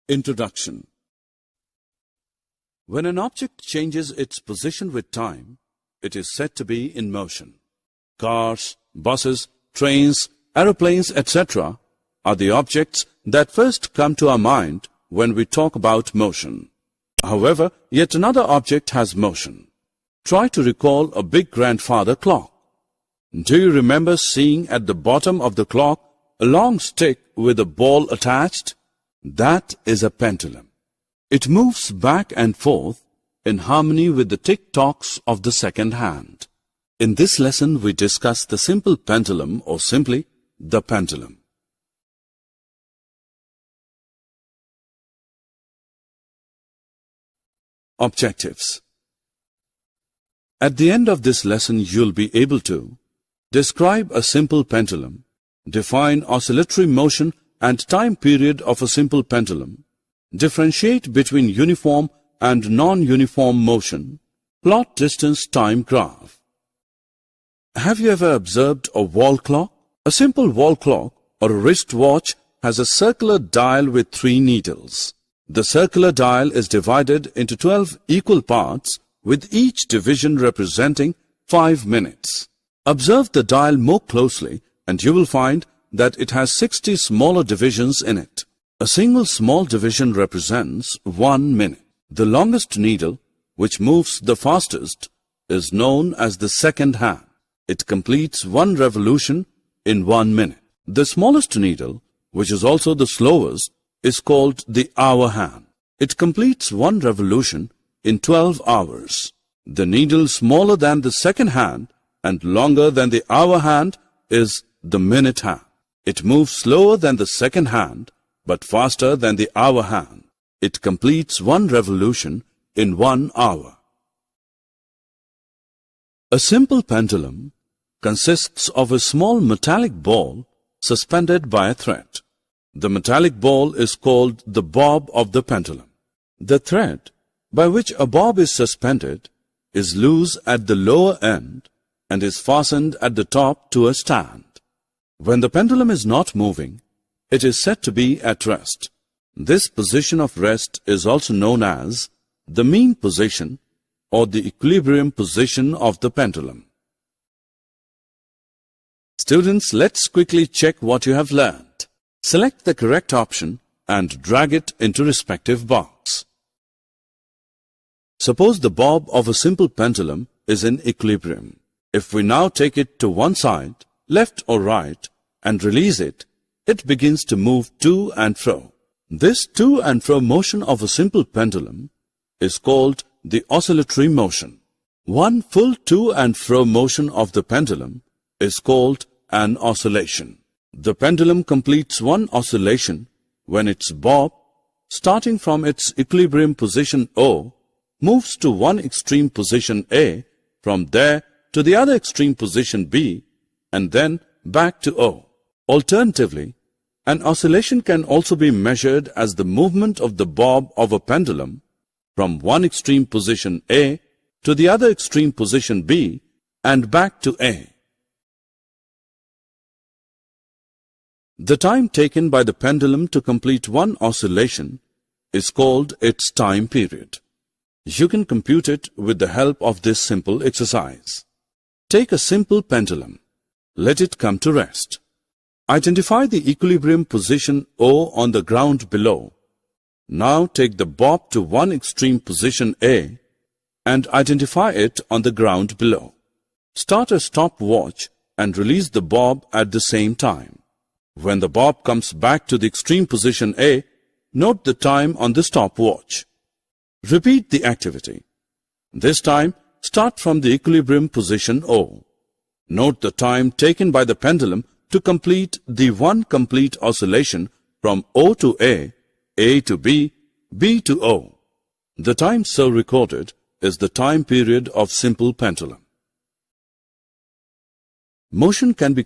Introduction. When an object changes its position with time, it is said to be in motion. Cars, buses, trains, aeroplanes, etc. are the objects that first come to our mind when we talk about motion. However, yet another object has motion. Try to recall a big grandfather clock. Do you remember seeing at the bottom of the clock a long stick with a ball attached? That is a pendulum. It moves back and forth in harmony with the tick-tocks of the second hand. In this lesson, we discuss the simple pendulum, or simply the pendulum. Objectives. At the end of this lesson, you'll be able to describe a simple pendulum, define oscillatory motion and time period of a simple pendulum, differentiate between uniform and non-uniform motion, plot distance time graph. Have you ever observed a wall clock? A simple wall clock or a wristwatch has a circular dial with 3 needles. The circular dial is divided into 12 equal parts, with each division representing 5 minutes. Observe the dial more closely and you will find that it has 60 smaller divisions in it. A single small division represents 1 minute. The longest needle, which moves the fastest, is known as the second hand. It completes 1 revolution in 1 minute. The smallest needle, which is also the slowest, is called the hour hand. It completes 1 revolution in 12 hours. The needle smaller than the second hand and longer than the hour hand is the minute hand. It moves slower than the second hand, but faster than the hour hand. It completes 1 revolution in 1 hour. A simple pendulum consists of a small metallic ball suspended by a thread. The metallic ball is called the bob of the pendulum. The thread by which a bob is suspended is loose at the lower end and is fastened at the top to a stand. When the pendulum is not moving, it is said to be at rest. This position of rest is also known as the mean position or the equilibrium position of the pendulum. Students, let's quickly check what you have learned. Select the correct option and drag it into respective box. Suppose the bob of a simple pendulum is in equilibrium. If we now take it to one side, left or right, and release it, it begins to move to and fro. This to and fro motion of a simple pendulum is called the oscillatory motion. 1 full to and fro motion of the pendulum is called an oscillation. The pendulum completes 1 oscillation when its bob, starting from its equilibrium position O, moves to one extreme position A, from there to the other extreme position B, and then back to O. Alternatively, an oscillation can also be measured as the movement of the bob of a pendulum from one extreme position A to the other extreme position B and back to A. The time taken by the pendulum to complete 1 oscillation is called its time period. You can compute it with the help of this simple exercise. Take a simple pendulum. Let it come to rest. Identify the equilibrium position O on the ground below. Now take the bob to one extreme position A and identify it on the ground below. Start a stopwatch and release the bob at the same time. When the bob comes back to the extreme position A, note the time on the stopwatch. Repeat the activity. This time, start from the equilibrium position O. Note the time taken by the pendulum to complete the 1 complete oscillation from O to A to B, B to O. The time so recorded is the time period of simple pendulum. Motion can be